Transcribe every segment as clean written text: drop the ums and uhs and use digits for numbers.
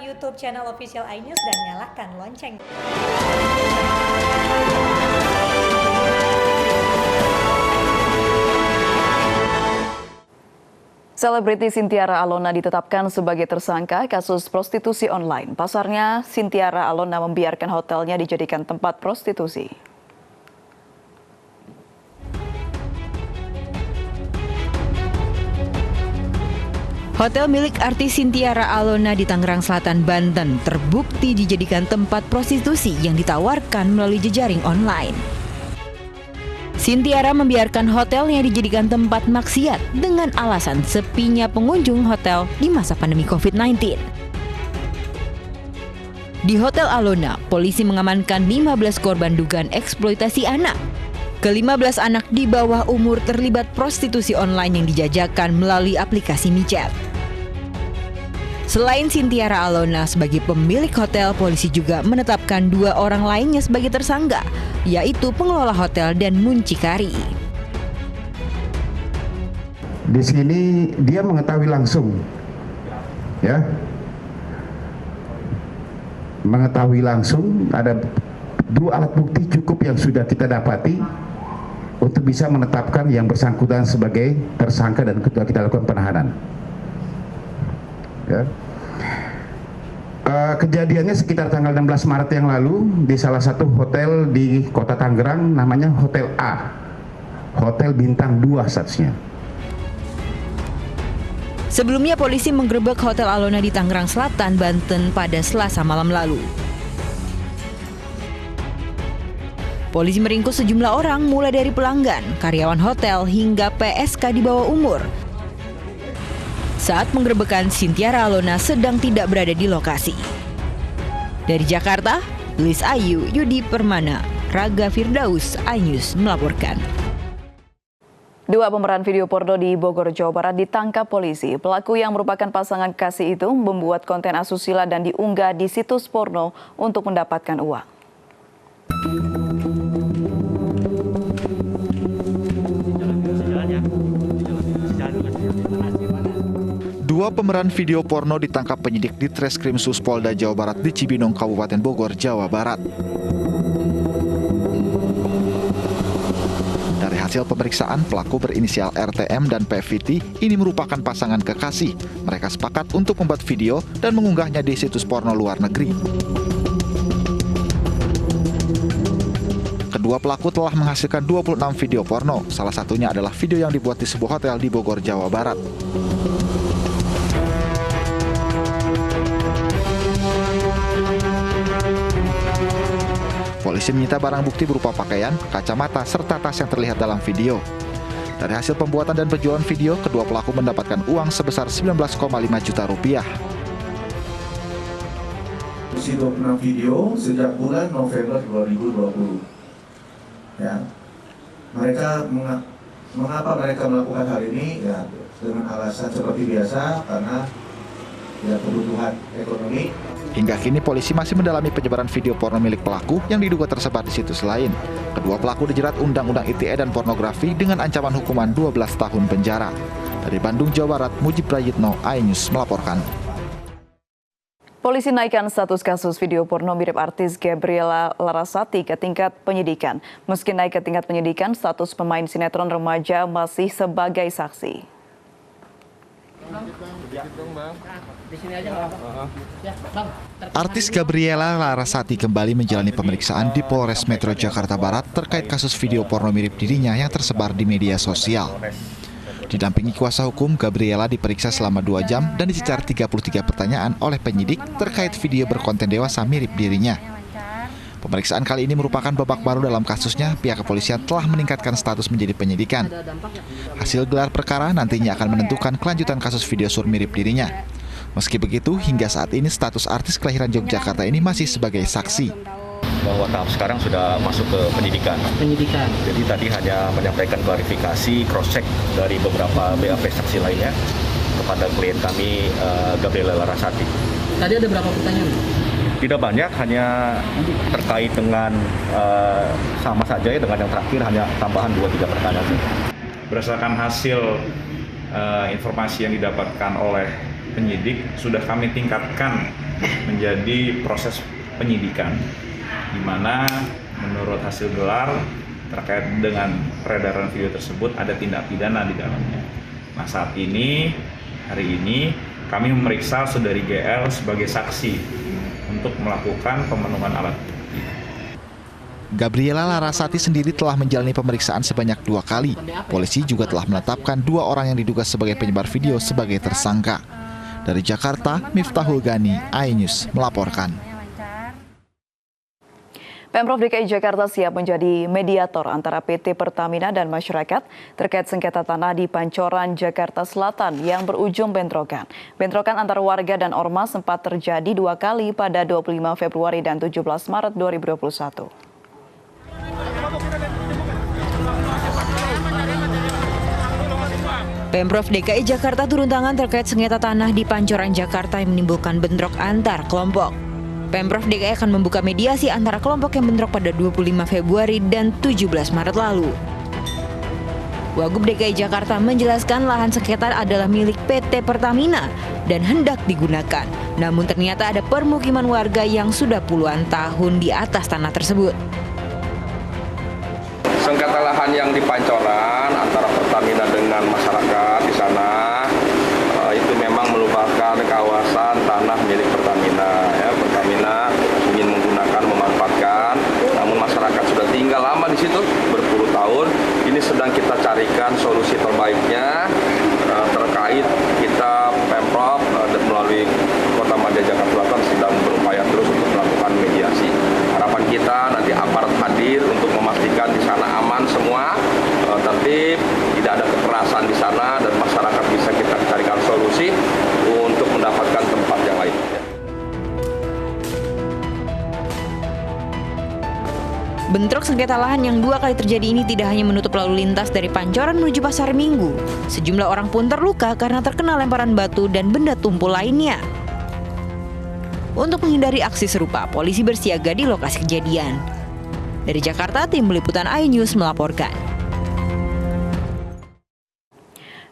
YouTube channel official iNews dan nyalakan lonceng. Selebriti Sintiara Alona ditetapkan sebagai tersangka kasus prostitusi online. Pasarnya, Sintiara Alona membiarkan hotelnya dijadikan tempat prostitusi. Hotel milik artis Sintiara Alona di Tangerang Selatan, Banten terbukti dijadikan tempat prostitusi yang ditawarkan melalui jejaring online. Sintiara membiarkan hotelnya dijadikan tempat maksiat dengan alasan sepinya pengunjung hotel di masa pandemi COVID-19. Di Hotel Alona, polisi mengamankan 15 korban dugaan eksploitasi anak. Ke-15 anak di bawah umur terlibat prostitusi online yang dijajakan melalui aplikasi micet. Selain Sintiara Alona sebagai pemilik hotel, polisi juga menetapkan 2 orang lainnya sebagai tersangka, yaitu pengelola hotel dan muncikari. Di sini dia mengetahui langsung, ya, mengetahui langsung ada 2 alat bukti cukup yang sudah kita dapati untuk bisa menetapkan yang bersangkutan sebagai tersangka dan kita lakukan penahanan. Ya. Kejadiannya sekitar tanggal 16 Maret yang lalu di salah satu hotel di kota Tangerang, namanya Hotel A, Hotel Bintang 2 statusnya. Sebelumnya polisi menggerebek Hotel Alona di Tangerang Selatan, Banten pada Selasa malam lalu. Polisi meringkus sejumlah orang mulai dari pelanggan, karyawan hotel hingga PSK di bawah umur. Saat penggerebekan, Sintiara Alona sedang tidak berada di lokasi. Dari Jakarta, Luis Ayu, Yudi Permana, Raga Firdaus, iNews melaporkan. 2 pemeran video porno di Bogor, Jawa Barat ditangkap polisi. Pelaku yang merupakan pasangan kasih itu membuat konten asusila dan diunggah di situs porno untuk mendapatkan uang. Dua pemeran video porno ditangkap penyidik di Treskrim Suspolda Jawa Barat di Cibinong, Kabupaten Bogor, Jawa Barat. Dari hasil pemeriksaan, pelaku berinisial RTM dan PVT ini merupakan pasangan kekasih. Mereka sepakat untuk membuat video dan mengunggahnya di situs porno luar negeri. Kedua pelaku telah menghasilkan 26 video porno. Salah satunya adalah video yang dibuat di sebuah hotel di Bogor, Jawa Barat. Polisi menyita barang bukti berupa pakaian, kacamata, serta tas yang terlihat dalam video. Dari hasil pembuatan dan penjualan video, kedua pelaku mendapatkan uang sebesar 19,5 juta rupiah. 26 video sejak bulan November 2020. Ya, mengapa mereka melakukan hal ini? Ya, dengan alasan seperti biasa, karena ya kebutuhan ekonomi. Hingga kini polisi masih mendalami penyebaran video porno milik pelaku yang diduga tersebar di situs lain. Kedua pelaku dijerat Undang-Undang ITE dan pornografi dengan ancaman hukuman 12 tahun penjara. Dari Bandung, Jawa Barat, Mujib Prayitno, iNews melaporkan. Polisi naikkan status kasus video porno mirip artis Gabriela Larasati ke tingkat penyidikan. Meski naik ke tingkat penyidikan, status pemain sinetron remaja masih sebagai saksi. Artis Gabriela Larasati kembali menjalani pemeriksaan di Polres Metro Jakarta Barat terkait kasus video porno mirip dirinya yang tersebar di media sosial. Didampingi kuasa hukum, Gabriela diperiksa selama 2 jam dan dicecar 33 pertanyaan oleh penyidik terkait video berkonten dewasa mirip dirinya. Pemeriksaan kali ini merupakan babak baru dalam kasusnya. Pihak kepolisian telah meningkatkan status menjadi penyidikan. Hasil gelar perkara nantinya akan menentukan kelanjutan kasus video sur mirip dirinya. Meski begitu, hingga saat ini status artis kelahiran Yogyakarta ini masih sebagai saksi. Bahwa tahap sekarang sudah masuk ke penyidikan. Jadi tadi hanya menyampaikan klarifikasi, cross-check dari beberapa BAP saksi lainnya kepada klien kami, Gabriela Larasati. Tadi ada berapa pertanyaan? Tidak banyak, hanya terkait dengan sama saja ya dengan yang terakhir, hanya tambahan 2-3 pertanyaan. Berdasarkan hasil informasi yang didapatkan oleh penyidik sudah kami tingkatkan menjadi proses penyidikan, di mana menurut hasil gelar terkait dengan peredaran video tersebut ada tindak pidana di dalamnya. Nah, saat ini, hari ini kami memeriksa saudari GL sebagai saksi untuk melakukan pemenuhan alat bukti. Gabriela Larasati sendiri telah menjalani pemeriksaan sebanyak 2 kali. Polisi juga telah menetapkan 2 orang yang diduga sebagai penyebar video sebagai tersangka. Dari Jakarta, Miftahul Gani, iNews melaporkan. Pemprov DKI Jakarta siap menjadi mediator antara PT Pertamina dan masyarakat terkait sengketa tanah di Pancoran, Jakarta Selatan yang berujung bentrokan. Bentrokan antar warga dan ormas sempat terjadi 2 kali pada 25 Februari dan 17 Maret 2021. Pemprov DKI Jakarta turun tangan terkait sengketa tanah di Pancoran, Jakarta yang menimbulkan bentrok antar kelompok. Pemprov DKI akan membuka mediasi antara kelompok yang bentrok pada 25 Februari dan 17 Maret lalu. Wagub DKI Jakarta menjelaskan lahan sengketa adalah milik PT Pertamina dan hendak digunakan. Namun ternyata ada permukiman warga yang sudah puluhan tahun di atas tanah tersebut. Sengketa lahan yang di Pancoran antara Pertamina dengan masyarakat di sana itu memang merupakan kawasan tanah milik Pertamina. Ya, Pertamina ingin menggunakan, memanfaatkan, namun masyarakat sudah tinggal lama di situ berpuluh tahun. Ini sedang kita carikan solusi terbaiknya terkait kita Pemprov melalui Kota Madya Jakarta Selatan sedang berupaya terus untuk melakukan mediasi. Harapan kita nanti aparat hadir untuk memastikan di sana aman semua, tertib, tidak ada kekerasan di sana dan masyarakat bisa kita carikan solusi untuk mendapatkan tempat yang lain. Bentrok sengketa lahan yang 2 kali terjadi ini tidak hanya menutup lalu lintas dari Pancoran menuju Pasar Minggu. Sejumlah orang pun terluka karena terkena lemparan batu dan benda tumpul lainnya. Untuk menghindari aksi serupa, polisi bersiaga di lokasi kejadian. Dari Jakarta, tim liputan iNews melaporkan.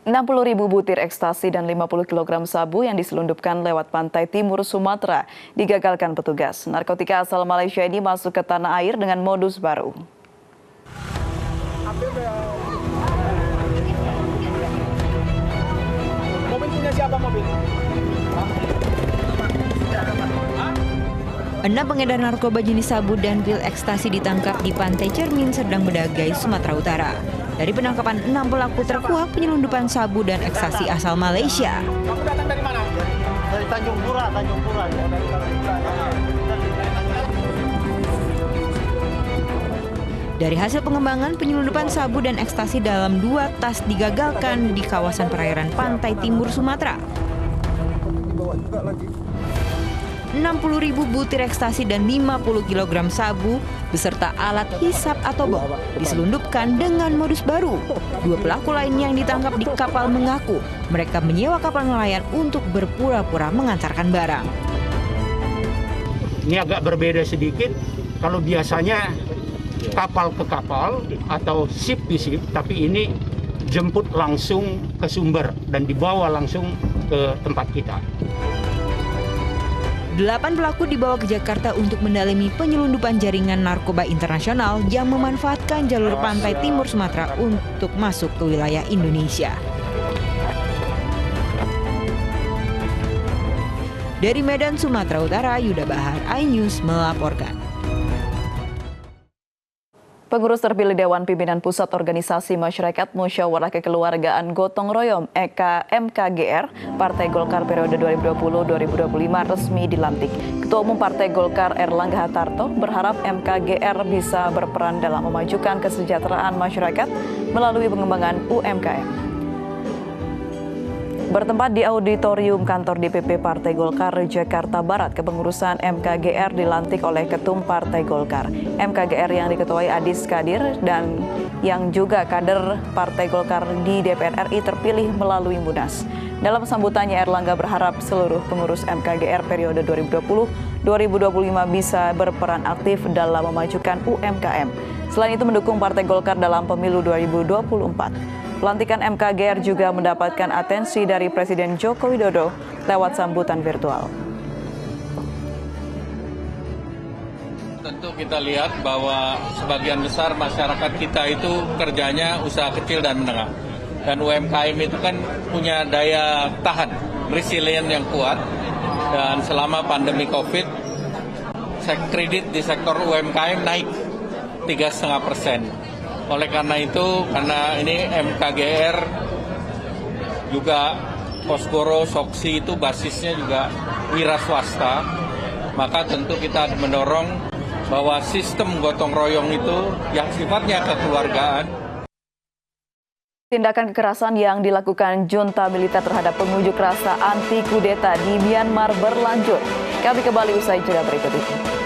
60.000 butir ekstasi dan 50 kg sabu yang diselundupkan lewat pantai timur Sumatera digagalkan petugas. Narkotika asal Malaysia ini masuk ke tanah air dengan modus baru. Mobil punya siapa mobil? 6 pengedar narkoba jenis sabu dan pil ekstasi ditangkap di Pantai Cermin, Serdang Bedagai, Sumatera Utara. Dari penangkapan 6 pelaku terkuak penyelundupan sabu dan ekstasi asal Malaysia. Kamu datang dari mana? Dari Tanjung Pura. Dari hasil pengembangan, penyelundupan sabu dan ekstasi dalam 2 tas digagalkan di kawasan perairan Pantai Timur Sumatera. 60.000 butir ekstasi dan 50 kg sabu beserta alat hisap atau bom diselundupkan dengan modus baru. 2 pelaku lainnya yang ditangkap di kapal mengaku mereka menyewa kapal nelayan untuk berpura-pura mengantarkan barang. Ini agak berbeda sedikit. Kalau biasanya kapal ke kapal atau ship di ship, tapi ini jemput langsung ke sumber dan dibawa langsung ke tempat kita. 8 pelaku dibawa ke Jakarta untuk mendalami penyelundupan jaringan narkoba internasional yang memanfaatkan jalur pantai timur Sumatera untuk masuk ke wilayah Indonesia. Dari Medan, Sumatera Utara, Yuda Bahar, iNews melaporkan. Pengurus terpilih Dewan Pimpinan Pusat Organisasi Masyarakat Musyawarah Kekeluargaan Gotong Royong MKGR Partai Golkar periode 2020-2025 resmi dilantik. Ketua Umum Partai Golkar Erlangga Hartarto berharap MKGR bisa berperan dalam memajukan kesejahteraan masyarakat melalui pengembangan UMKM. Bertempat di auditorium kantor DPP Partai Golkar Jakarta Barat, kepengurusan MKGR dilantik oleh Ketum Partai Golkar. MKGR yang diketuai Adis Kadir dan yang juga kader Partai Golkar di DPR RI terpilih melalui Munas. Dalam sambutannya, Erlangga berharap seluruh pengurus MKGR periode 2020-2025 bisa berperan aktif dalam memajukan UMKM. Selain itu mendukung Partai Golkar dalam pemilu 2024. Pelantikan MKGR juga mendapatkan atensi dari Presiden Joko Widodo lewat sambutan virtual. Tentu kita lihat bahwa sebagian besar masyarakat kita itu kerjanya usaha kecil dan menengah. Dan UMKM itu kan punya daya tahan, resilient yang kuat. Dan selama pandemi COVID, kredit di sektor UMKM naik 3,5%. Oleh karena itu, karena ini MKGR juga Poskoro, Soksi itu basisnya juga wira swasta, maka tentu kita mendorong bahwa sistem gotong royong itu yang sifatnya kekeluargaan. Tindakan kekerasan yang dilakukan junta militer terhadap pengunjuk rasa anti kudeta di Myanmar berlanjut. Kami kembali usai jeda berikut ini.